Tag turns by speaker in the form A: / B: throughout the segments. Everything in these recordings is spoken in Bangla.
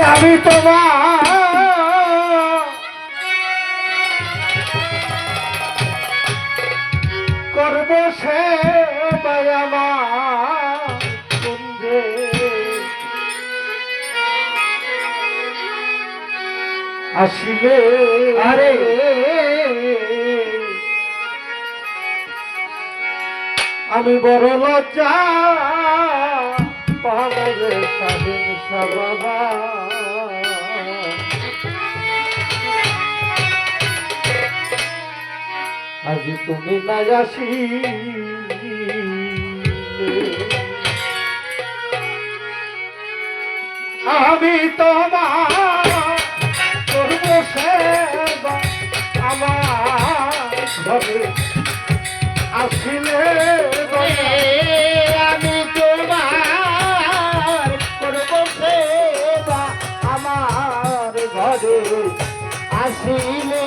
A: আমি তোমার করব সে আমার কুঞ্জে আসিলে আরে আমি বড় লজ্জা পাহাড়ে স্বাধীন বাবা আজি তুমি না আসি আমি তোমার করব সেবা আমার ঘরে আসিলে
B: আমি তোমার করব সেবা আমার ঘরে আসিলে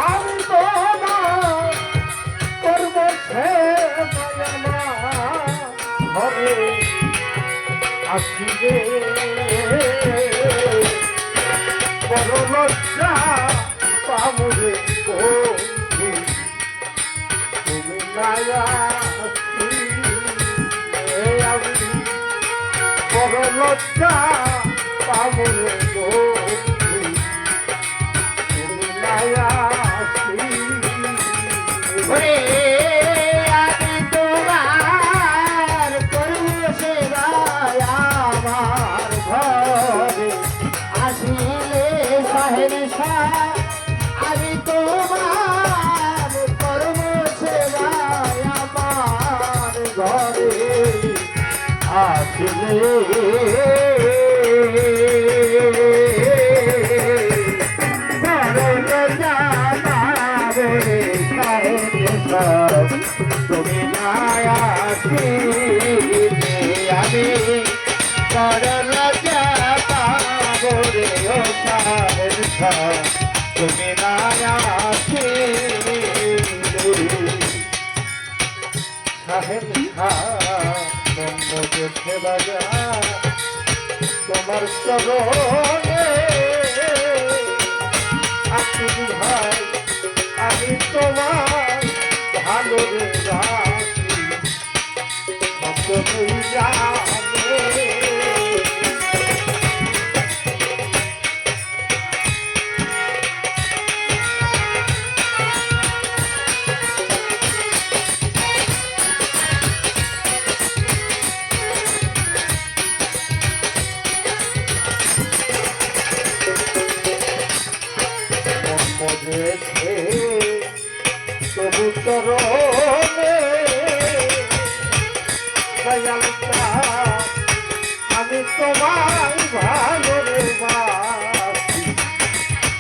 A: আমি তোমার করব সেবা আমার ঘরে আসিলে বড় লজ্জা পামরে বন্ধু তুমি না আসিলে আমি বড় লজ্জা পামরে বন্ধু তুমি না আসিলে
B: আমি তোমার করব সেবা আমার ঘরে আসিলে সাহেব আমি তোমার করব সেবা আমার ঘরে
A: আসিলে
B: তুমি না আসিলে আমি করল যাবরে ও সাহেব তুমি না আসিলে
A: সাহেব দেখে বাজা তোমার চরণে আসি ভাই আমি তোমার ভালো রাখি সকলেই জানে দেখে কবুতরনে দয়ালুটা আমি তোমায় ভালো বাসি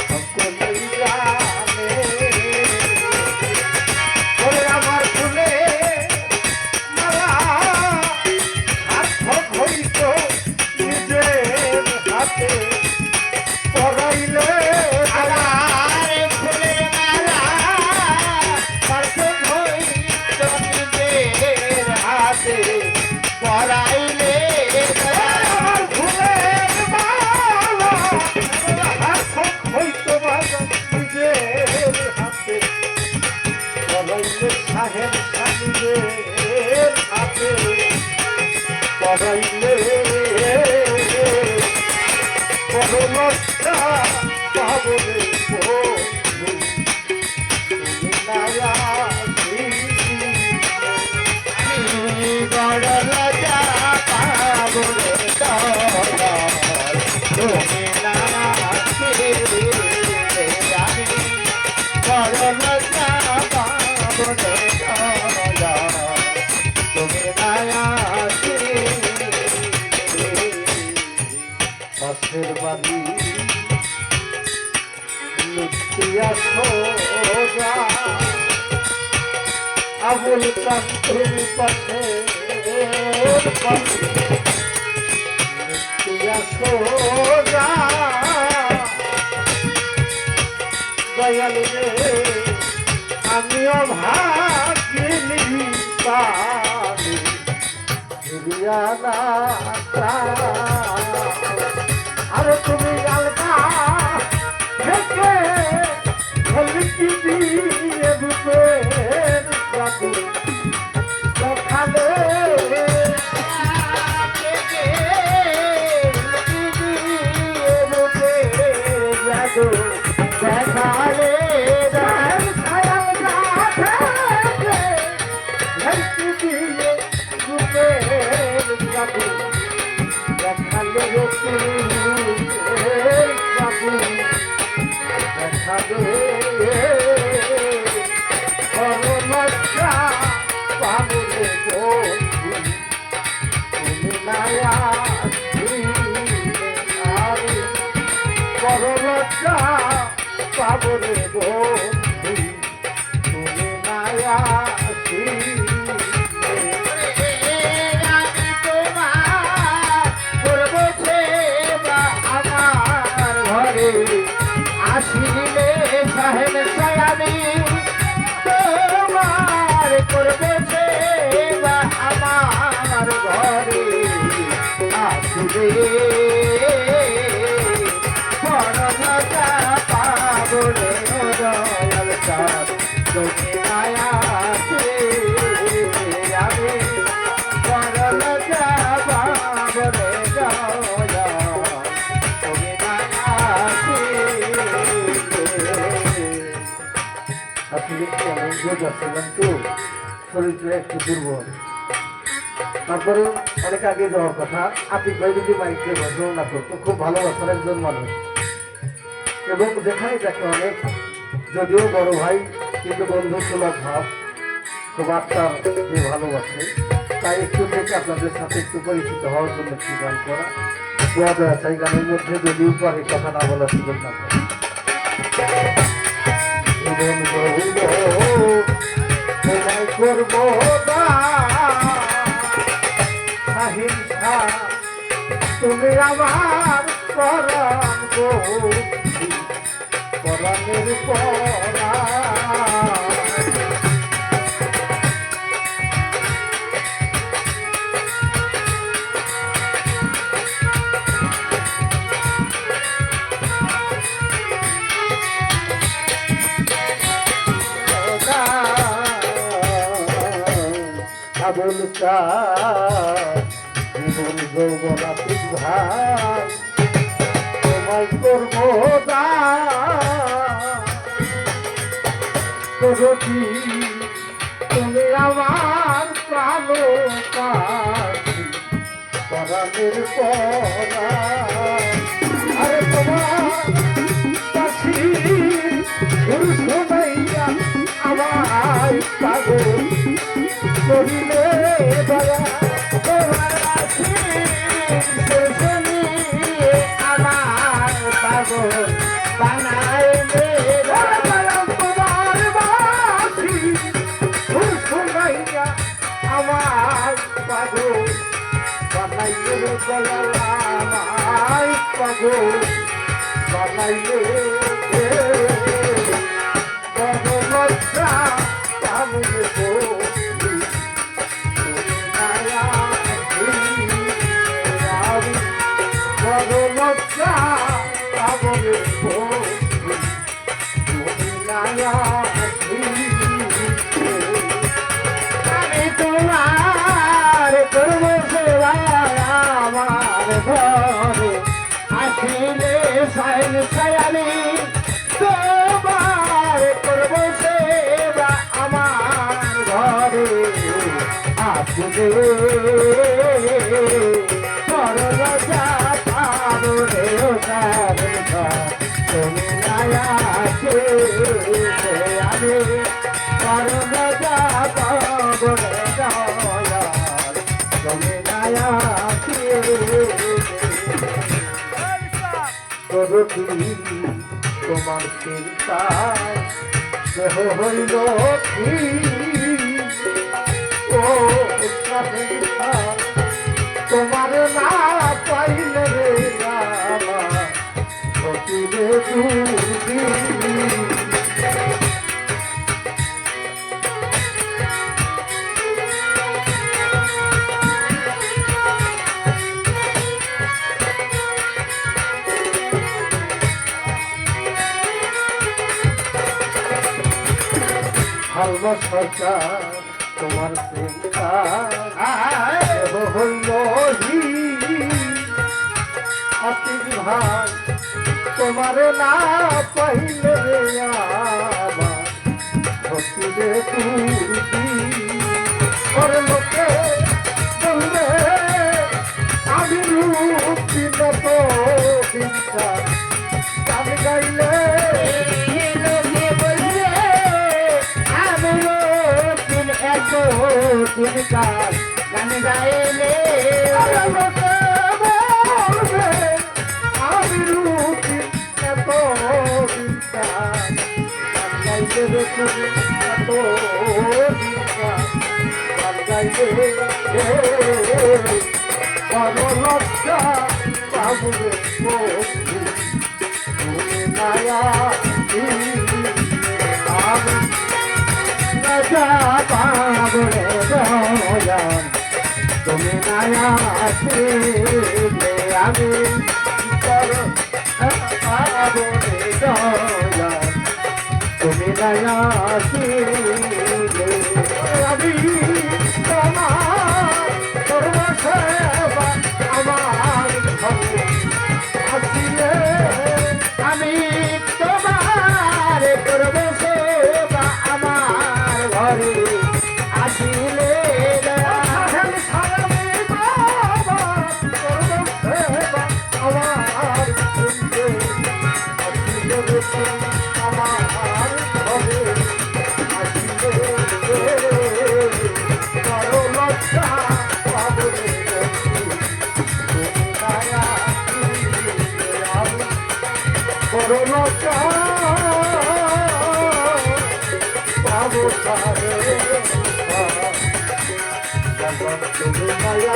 A: সকলেই জানে ওরে আমার ফুলে মালা সার্থক হইত নিজের হাতে পড়াইলে
B: পড়াইলে
A: আমার ফুলের মালা সার্থক হইত নিজের হাতে পড়াইলে সাহেব স্বামীদের হাতে পড়াইলে বড় লজ্জা পাবনে বন্ধু তুমি না আসিলে
B: বড় লজ্জা পাবনে তুমি না আসিলে আমি বড় লজ্জা পাবনে তুমি না আসিলে
A: পাশের বাড়ি লুকিয়া সোজা আবুল কান্তুর পাশে লুকিয়া সোজা দয়াল রে আমিও ভাগিনি পানি ফিরিয়া না কালে তুমি বাবু দেখা দে লজ্জা পাবো রে বন্ধু তুমি নায়া বড় লজ্জা পাবো রে বন্ধু তুমি নায়া
B: আসিলে সাহেব সায়ানি তোমার করবে সেবা আমার ঘরে আসিলে বড় মজা পাবো রে দয়াল চাঁদ তুমি মায়া আমি বড় মজা পাবো রে দয়াল তুমি মায়া
A: আপনি কেমন যোগ আসছিলেন তো শরীরটা একটু দুর্বল তারপরে অনেক আগে যাওয়ার কথা আপনি ভাই যদি মাইকে ভজন না করতো খুব ভালোবাসার একজন মানুষ এবং যেখানে দেখে অনেক যদিও বড় ভাই কিন্তু বন্ধু সুলভ ভাব খুব আত্মার যে ভালোবাসে তাই একটু থেকে আপনাদের সাথে একটু পরিচিত হওয়ার জন্য একটু গান করা দোয়া দেওয়া চাই গানের মধ্যে যদিও পরে কথা না বলার সুযোগ না পায় জীবন গৌর তোমায় করবো আহিংসা তুমি আমার পরাণ পরাণের পরা আবুল জীবন যৌবনা ভাই তোমায় করবো যদি তুমি আমার প্রাণো পরাণের পরা আরে তোমার কাছি শোনাইয়া আমার পাগল করিলে দয়া তোমার আছি
B: আমার পাগল বানাইলে
A: তোমার বাসি শোনাইয়া আমার পাগল বানাইলে দয়া আমার পাগল বানাইলে লজ্জা পাবো
B: আমি তোমার করবো সেবা আমার ঘরে আসিলে সাইন সায়ালি তোমার করবো সেবা আমার ঘরে আসিলে বড় রাজা পাবো রে তুমি নায়া আমি বড় রাজা পাবো রে দয়াল তুমি নায়া
A: তোমার চিন্তায় দেহ হইল কি ও তোমার না পাইলে রে সতীরে দুর্দি ভালোবাসা তোমার চিন্তা হইল অতি ভাই তোমার না পাইলে আমার ভক্তিরে তুলবি ওর লোকে বলবে আমি রূপী নত বিদ্যা গান গাইলে
B: লোকে বলছে আমি রক্তিম এত দিন কাল গান গাইলে
A: আরে লোকে বলবে আমি রূপী নত বিদ্যা গান গাইলে রূপী নত বিদ্যা গান গাইলে লজ্জা বাবুরে বন্ধু তুমি মায়া আমি
B: রাজা বাবরে দয়াল তুমি নায়া ছিলে আমি বাবরে দয়াল তুমি নায়া ছিলে
A: আমি তোমার সর্বসেবা আমার ঘরে আসিলে
B: আমি তোমার করব সেবা আমার ঘরে আসিলে
A: আহেন সায়ামি বাবা সর্বসেবা আমার ঘরে আসিলে রে আমার ঘরে আসিলে বড় লজ্জা বাবুরে তুমি মায়া আমি করোনা পাবো তারে তুমি মায়া